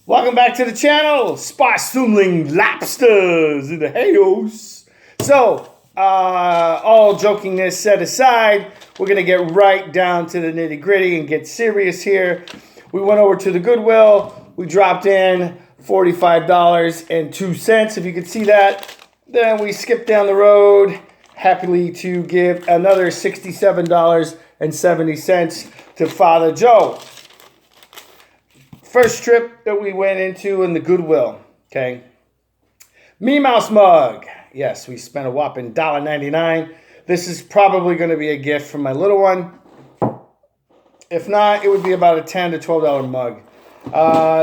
Welcome back to the channel, Sparsumling Lobsters in the house. So, all jokingness set aside, we're going to get right down to the nitty gritty and get serious here. We went over to the Goodwill. We dropped in $45.02, if you could see that. Then we skipped down the road, happily to give another $67.70 to Father Joe. First trip that we went into in the Goodwill, okay? Minnie Mouse mug. Yes, we spent a whopping $1.99. This is probably going to be a gift for my little one. If not, it would be about a $10 to $12 mug.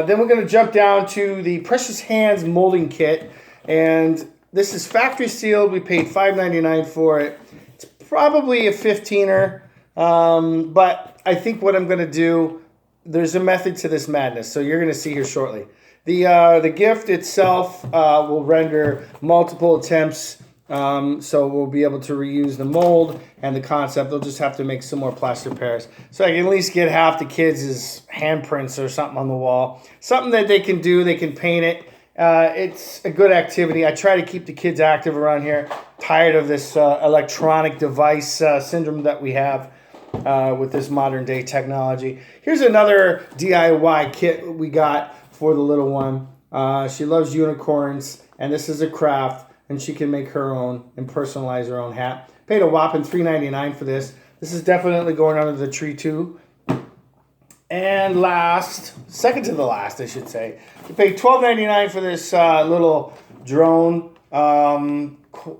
Then we're going to jump down to the Precious Hands molding kit. And this is factory sealed. We paid $5.99 for it. It's probably a 15er. But I think what I'm going to do, there's a method to this madness, so you're going to see here shortly. The gift itself will render multiple attempts, so we'll be able to reuse the mold and the concept. They'll just have to make some more plaster pairs, so I can at least get half the kids' handprints or something on the wall. Something that they can do, they can paint it. It's a good activity. I try to keep the kids active around here. Tired of this electronic device syndrome that we have. With this modern day technology. Here's another DIY kit we got for the little one. She loves unicorns, and this is a craft, and she can make her own and personalize her own hat. Paid a whopping $3.99 for this. This is definitely going under the tree too. And second to the last, I should say, we paid $12.99 for this little drone.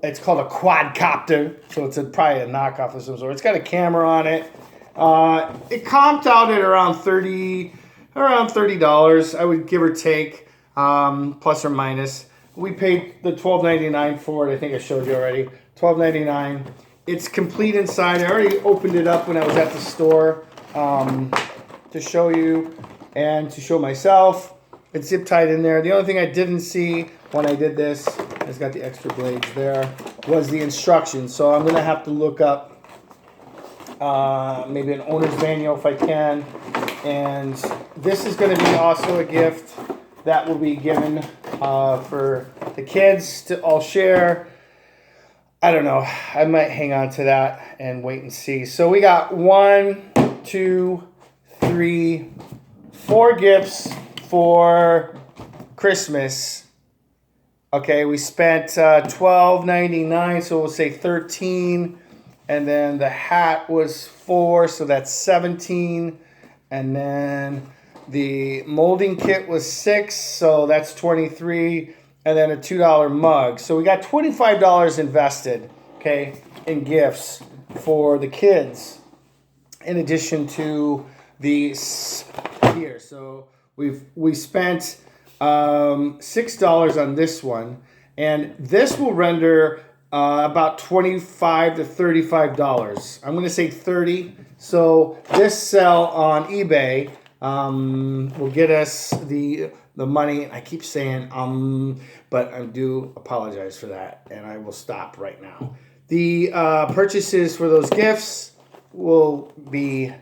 It's called a quadcopter, so it's probably a knockoff of some sort. It's got a camera on it. It comped out at around $30, I would give or take, plus or minus. We paid the $12.99 for it. I think I showed you already. $12.99. It's complete inside. I already opened it up when I was at the store to show you and to show myself. It's zip tied in there. The only thing I didn't see when I did this, it's got the extra blades there, was the instructions. So I'm going to have to look up maybe an owner's manual if I can. And this is going to be also a gift that will be given for the kids to all share. I don't know. I might hang on to that and wait and see. So we got 1, 2, 3, 4 gifts for Christmas. Okay, we spent $12.99, so we'll say 13, and then the hat was 4, so that's 17, and then the molding kit was 6, so that's 23, and then a $2 mug. So we got $25 invested, okay, in gifts for the kids, in addition to the here. So we spent $6 on this one, and this will render about $25 to $35. I'm going to say 30. So this sell on eBay will get us the money. I keep saying but I do apologize for that, and I will stop right now. The purchases for those gifts will be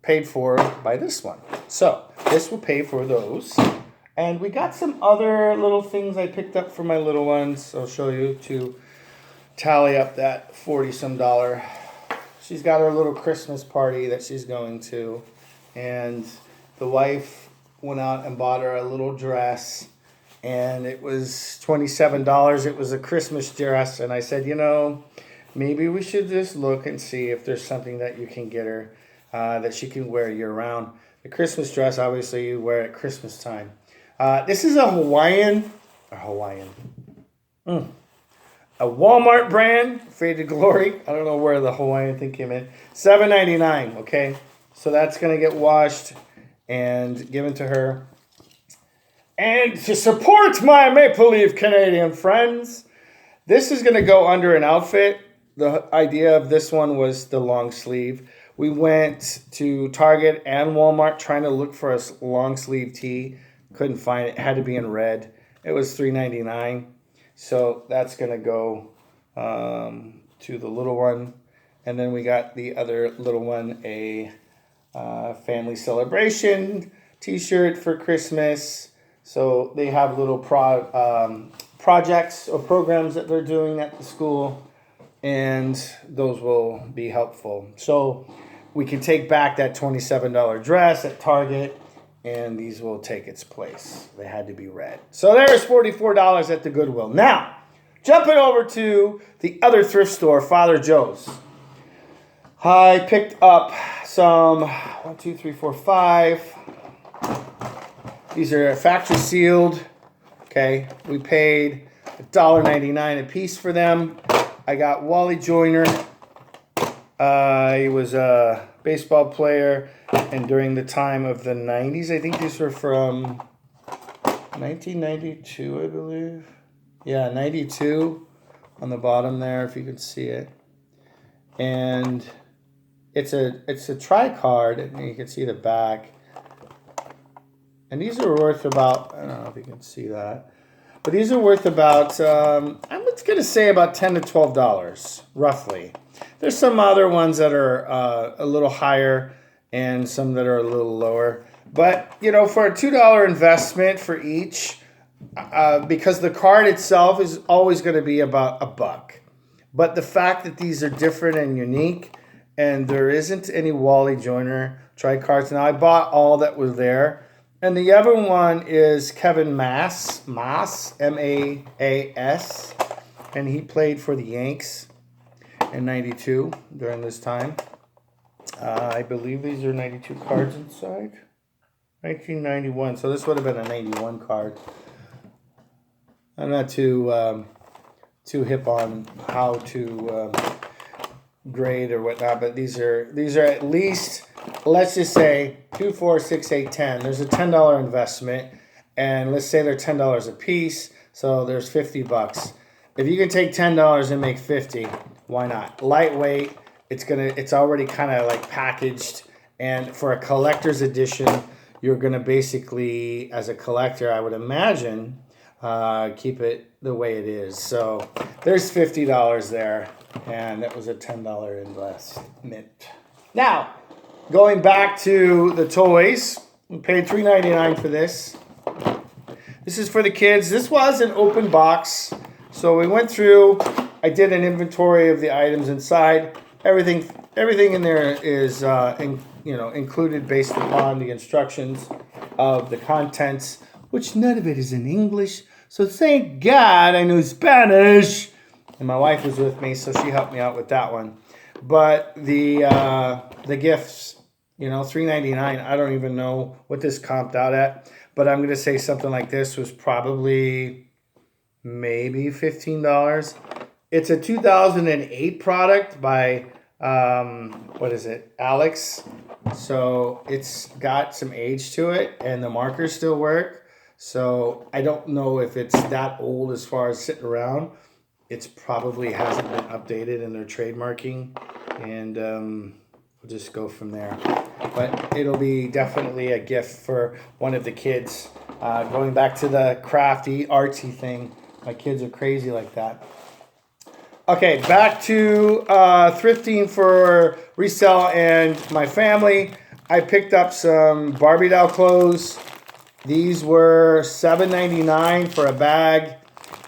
paid for by this one. So this will pay for those. And we got some other little things I picked up for my little ones. I'll show you to tally up that $40-some. She's got her little Christmas party that she's going to. And the wife went out and bought her a little dress. And it was $27. It was a Christmas dress. And I said, maybe we should just look and see if there's something that you can get her that she can wear year-round. The Christmas dress, obviously, you wear at Christmas time. This is a Walmart brand, Faded Glory. I don't know where the Hawaiian thing came in. $7.99, okay? So that's going to get washed and given to her. And to support my Maple Leaf Canadian friends, this is going to go under an outfit. The idea of this one was the long sleeve. We went to Target and Walmart trying to look for a long sleeve tee. Couldn't find it. It had to be in red. It was $3.99. So that's going to go to the little one. And then we got the other little one, a family celebration t-shirt for Christmas. So they have little projects or programs that they're doing at the school, and those will be helpful. So we can take back that $27 dress at Target, and these will take its place. They had to be red. So there's $44 at the Goodwill. Now, jumping over to the other thrift store, Father Joe's. I picked up some 1, 2, 3, 4, 5. These are factory sealed. Okay, we paid $1.99 a piece for them. I got Wally Joyner. He was a baseball player, and during the time of the 90s, I think these were from 1992, I believe. Yeah, 92 on the bottom there, if you can see it. And it's a tri-card, and you can see the back. And these are worth about, I don't know if you can see that, but these are worth about, I'm going to say about $10 to $12, roughly. There's some other ones that are a little higher and some that are a little lower. But, you know, for a $2 investment for each, because the card itself is always going to be about $1. But the fact that these are different and unique, and there isn't any Wally Joyner tri-cards. Now, I bought all that was there. And the other one is Kevin Maas, M-A-A-S, and he played for the Yanks in 92 during this time. I believe these are 92 cards inside. 1991, so this would have been a 91 card. I'm not too hip on how to grade or whatnot, but these are at least, let's just say 2, 4, 6, 8, 10. There's a $10 investment, and let's say they're $10 a piece, so there's $50. If you can take $10 and make $50, why not? Lightweight. It's already kind of like packaged, and for a collector's edition, you're gonna basically, as a collector, I would imagine, keep it the way it is. So there's $50 there, and that was a $10 investment. Now, going back to the toys, we paid $3.99 for this. This is for the kids. This was an open box, so we went through. I did an inventory of the items inside. Everything in there is included based upon the instructions of the contents, which none of it is in English. So thank God I knew Spanish. And my wife was with me, so she helped me out with that one. But the gifts, $3.99. I don't even know what this comped out at, but I'm gonna say something like this was probably maybe $15. It's a 2008 product by Alex. So it's got some age to it, and the markers still work. So I don't know if it's that old as far as sitting around. It's probably hasn't been updated in their trademarking, and we'll just go from there. But it'll be definitely a gift for one of the kids. Going back to the crafty, artsy thing, my kids are crazy like that. Okay, back to thrifting for Resell and my family. I picked up some Barbie doll clothes. These were $7.99 for a bag.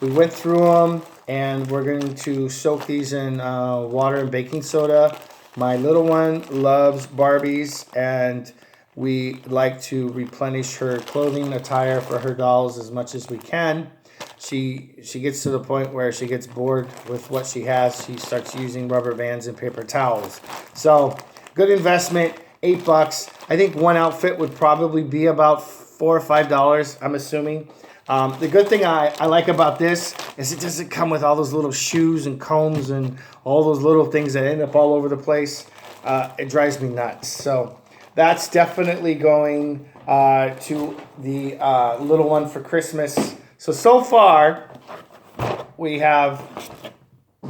We went through them, and we're going to soak these in water and baking soda. My little one loves Barbies, and we like to replenish her clothing attire for her dolls as much as we can. She gets to the point where she gets bored with what she has. She starts using rubber bands and paper towels. So, good investment, $8. I think one outfit would probably be about $4 or $5, I'm assuming. The good thing I like about this is it doesn't come with all those little shoes and combs and all those little things that end up all over the place. It drives me nuts. So that's definitely going to the little one for Christmas. So far, we have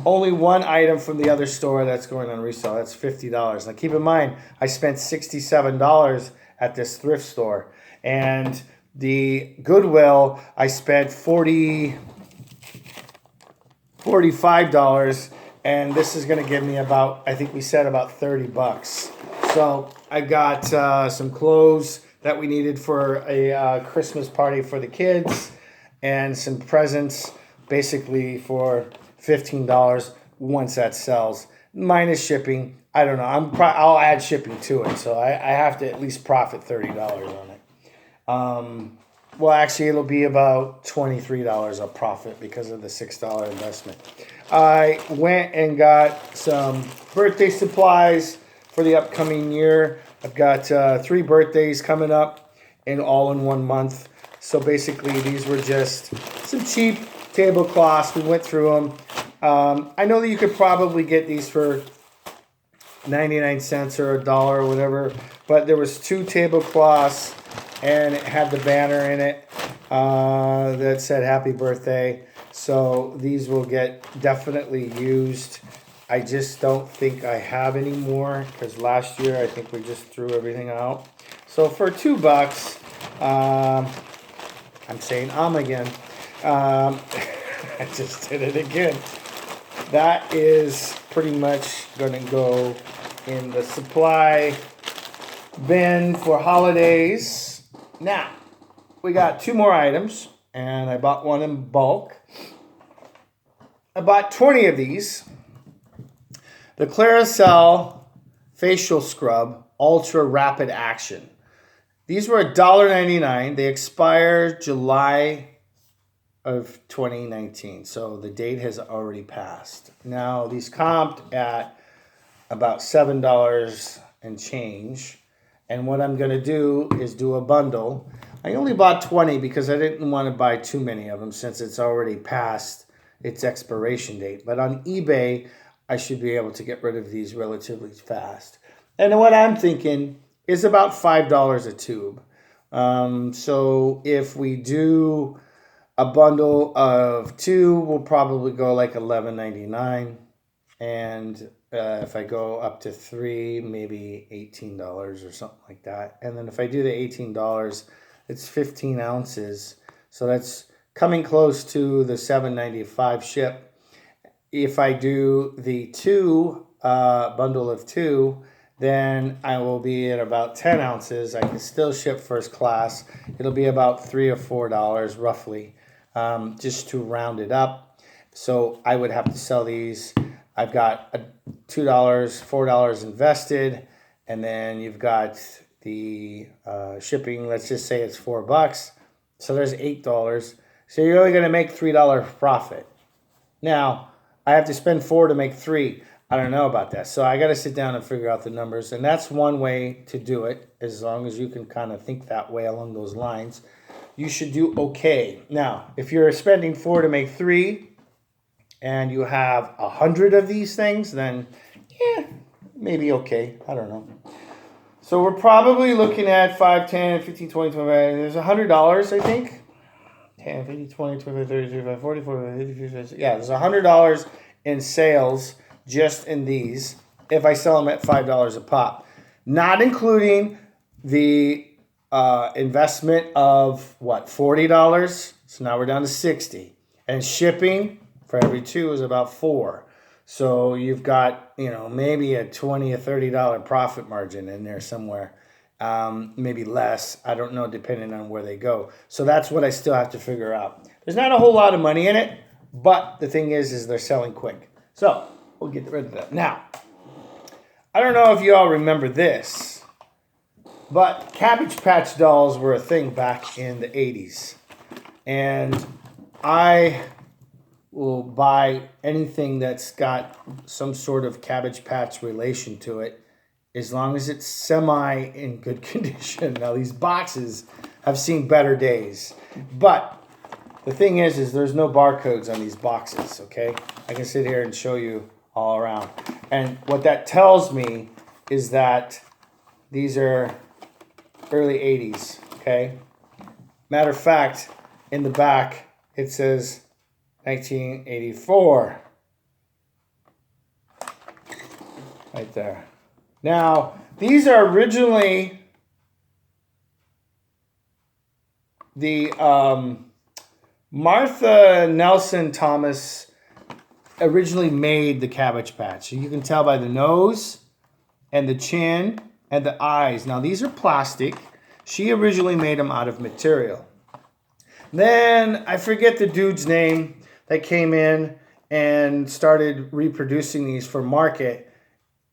only one item from the other store that's going on resale. That's $50. Now keep in mind, I spent $67 at this thrift store. And the Goodwill, I spent $45, and this is going to give me about, I think we said about $30. So I got some clothes that we needed for a Christmas party for the kids, and some presents, basically for $15 once that sells, minus shipping. I don't know. I'll add shipping to it, so I have to at least profit $30 on it. Well, actually, it'll be about $23 of profit because of the $6 investment. I went and got some birthday supplies for the upcoming year. I've got 3 birthdays coming up, and all in 1 month. So basically, these were just some cheap tablecloths. We went through them. I know that you could probably get these for 99 cents or $1 or whatever, but there was 2 tablecloths, and it had the banner in it that said happy birthday. So these will get definitely used. I just don't think I have any more, because last year I think we just threw everything out. So for $2, I'm saying again. I just did it again. That is pretty much going to go in the supply bin for holidays. Now, we got 2 more items, and I bought one in bulk. I bought 20 of these. The Resell Facial Scrub Ultra Rapid Action. These were $1.99. They expire July of 2019, so the date has already passed. Now, these comped at about $7 and change. And what I'm going to do is do a bundle. I only bought 20 because I didn't want to buy too many of them since it's already past its expiration date. But on eBay, I should be able to get rid of these relatively fast. And what I'm thinking is about $5 a tube. So if we do a bundle of 2, we'll probably go like $11.99. And if I go up to 3, maybe $18 or something like that. And then if I do the $18, it's 15 ounces. So that's coming close to the $7.95 ship. If I do the 2 bundle of 2, then I will be at about 10 ounces. I can still ship first class. It'll be about $3 or $4 roughly, just to round it up. So I would have to sell these. I've got $2, $4 invested, and then you've got the shipping. Let's just say it's $4. So there's $8. So you're only going to make $3 profit. Now, I have to spend 4 to make 3. I don't know about that. So I got to sit down and figure out the numbers. And that's one way to do it, as long as you can kind of think that way along those lines. You should do okay. Now, if you're spending 4 to make 3, and you have 100 of these things, then yeah, maybe okay. I don't know. So we're probably looking at 5, 10, 15, 20, 25. There's $100, I think. 10, 15, 20, 25, 30, 35, 40, 45, 50, 50, 50. Yeah, there's $100 in sales just in these if I sell them at $5 a pop. Not including the investment of, what, $40? So now we're down to $60. And shipping for every 2 is about $4. So you've got, maybe a $20 or $30 profit margin in there somewhere. Maybe less. I don't know, depending on where they go. So that's what I still have to figure out. There's not a whole lot of money in it, but the thing is they're selling quick. So we'll get rid of that. Now, I don't know if you all remember this, but Cabbage Patch dolls were a thing back in the 80s. And I will buy anything that's got some sort of Cabbage Patch relation to it, as long as it's semi in good condition. Now, these boxes have seen better days, but the thing is there's no barcodes on these boxes, okay? I can sit here and show you all around. And what that tells me is that these are early 80s, okay? Matter of fact, in the back, it says 1984. Right there. Now, these are originally the Martha Nelson Thomas originally made the Cabbage Patch. So you can tell by the nose and the chin and the eyes. Now, these are plastic. She originally made them out of material. Then I forget the dude's name that came in and started reproducing these for market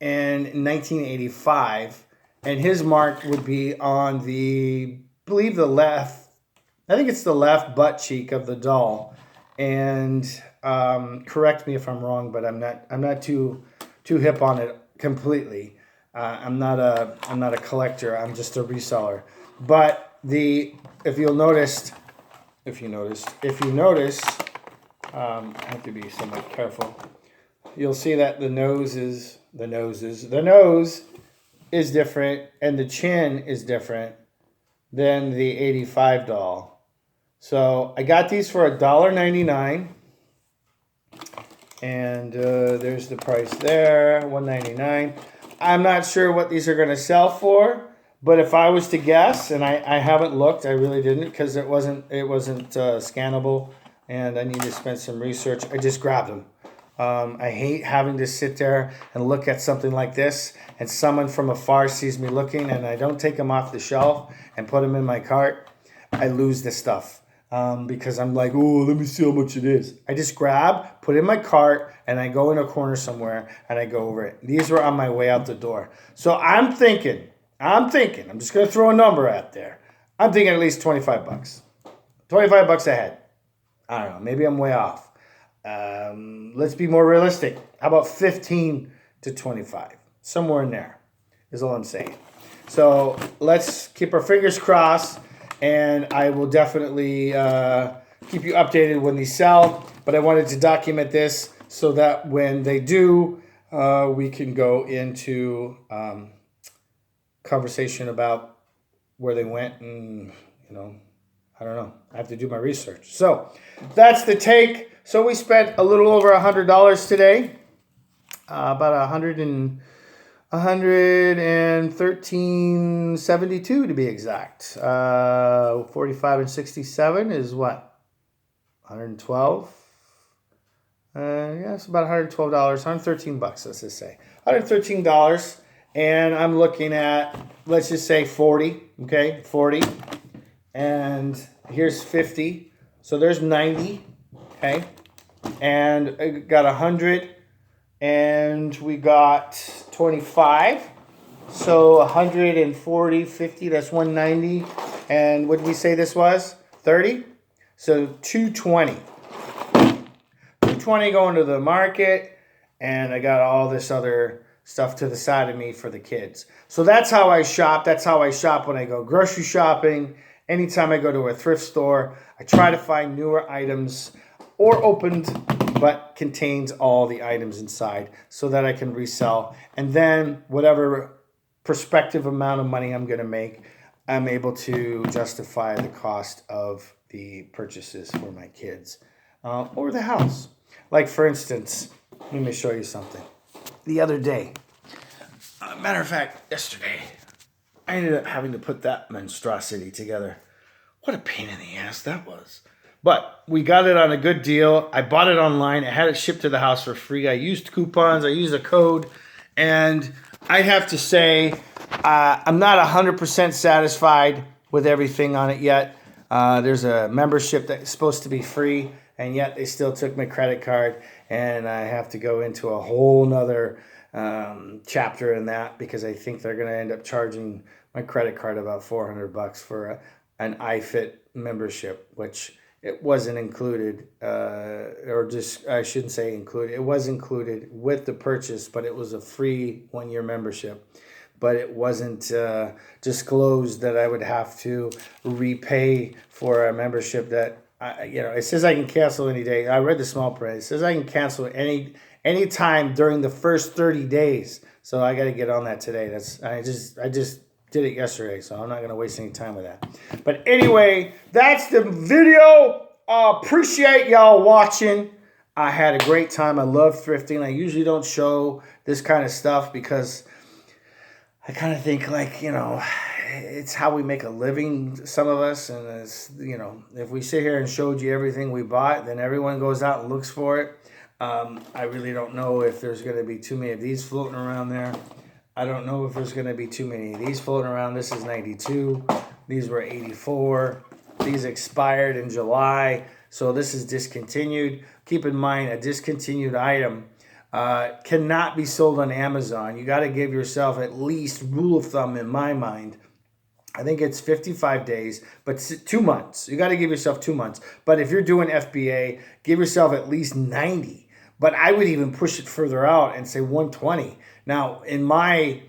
in 1985. And his mark would be on the, I believe the left, I think it's the left butt cheek of the doll. And correct me if I'm wrong, but I'm not too hip on it completely. I'm not a collector. I'm just a reseller. But if you notice, I have to be somewhat careful. You'll see that the nose is different, and the chin is different than the 85 doll. So I got these for $1.99, and there's the price there, $1.99. I'm not sure what these are going to sell for, but if I was to guess, and I haven't looked, I really didn't, because it wasn't scannable, and I need to spend some research. I just grabbed them. I hate having to sit there and look at something like this, and someone from afar sees me looking, and I don't take them off the shelf and put them in my cart. I lose the stuff because I'm like, oh, let me see how much it is. I just grab, put it in my cart, and I go in a corner somewhere, and I go over it. These were on my way out the door. So I'm thinking, I'm just going to throw a number out there. I'm thinking at least 25 bucks. 25 bucks a head. I don't know. Maybe I'm way off. Let's be more realistic. How about 15 to 25? Somewhere in there is all I'm saying. So let's keep our fingers crossed, and I will definitely keep you updated when these sell. But I wanted to document this so that when they do, we can go into conversation about where they went, and I don't know. I have to do my research. So that's the take. So we spent a little over $100 today, about $113.72 to be exact. 45 and 67 is what? 112. Yeah, it's about $112. $113 bucks. Let's just say $113. And I'm looking at, let's just say 40. Okay, 40. And here's 50. So there's 90. Okay, and I got 100, and we got 25. So 140, 50, that's 190. And what did we say this was? 30? So 220. 220 going to the market, and I got all this other stuff to the side of me for the kids. So that's how I shop. That's how I shop when I go grocery shopping. Anytime I go to a thrift store, I try to find newer items or opened but contains all the items inside so that I can resell. And then whatever prospective amount of money I'm going to make, I'm able to justify the cost of the purchases for my kids or the house. Like, for instance, let me show you something. The other day, matter of fact, yesterday, I ended up having to put that monstrosity together. What a pain in the ass that was. But we got it on a good deal. I bought it online. I had it shipped to the house for free. I used coupons. I used a code. And I have to say, I'm not 100% satisfied with everything on it yet. There's a membership that's supposed to be free, and yet they still took my credit card. And I have to go into a whole nother chapter in that, because I think they're going to end up charging my credit card about $400 for an iFit membership, which it wasn't included, or just, I shouldn't say included. It was included with the purchase, but it was a free 1-year membership. But it wasn't disclosed that I would have to repay for a membership that, it says I can cancel any day. I read the small print. It says I can cancel any time during the first 30 days. So I got to get on that today. I just did it yesterday, so I'm not going to waste any time with that. But anyway, that's the video. Appreciate y'all watching. I had a great time. I love thrifting. I usually don't show this kind of stuff because I kind of think, like, it's how we make a living, some of us. And it's, if we sit here and showed you everything we bought, then everyone goes out and looks for it. I really don't know if there's going to be too many of these floating around there. I don't know if there's going to be too many of these floating around. This is 92. These were 84. These expired in July. So this is discontinued. Keep in mind, a discontinued item cannot be sold on Amazon. You got to give yourself at least, rule of thumb in my mind, I think it's 55 days, but 2 months. You got to give yourself 2 months. But if you're doing FBA, give yourself at least 90. But I would even push it further out and say 120. Now, in my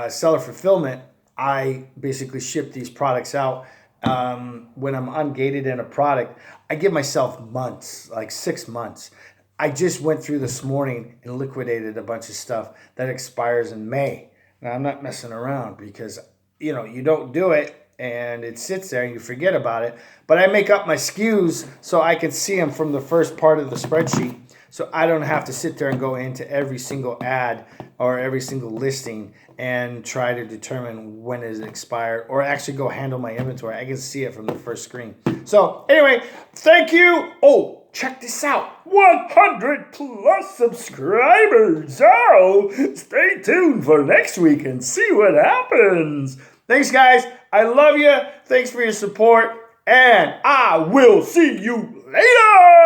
seller fulfillment, I basically ship these products out. When I'm ungated in a product, I give myself months, like 6 months. I just went through this morning and liquidated a bunch of stuff that expires in May. Now, I'm not messing around because, you don't do it and it sits there and you forget about it. But I make up my SKUs so I can see them from the first part of the spreadsheet. So I don't have to sit there and go into every single ad or every single listing and try to determine when it expired or actually go handle my inventory. I can see it from the first screen. So anyway, thank you. Oh, check this out. 100 plus subscribers. Oh, stay tuned for next week and see what happens. Thanks, guys. I love you. Thanks for your support. And I will see you later.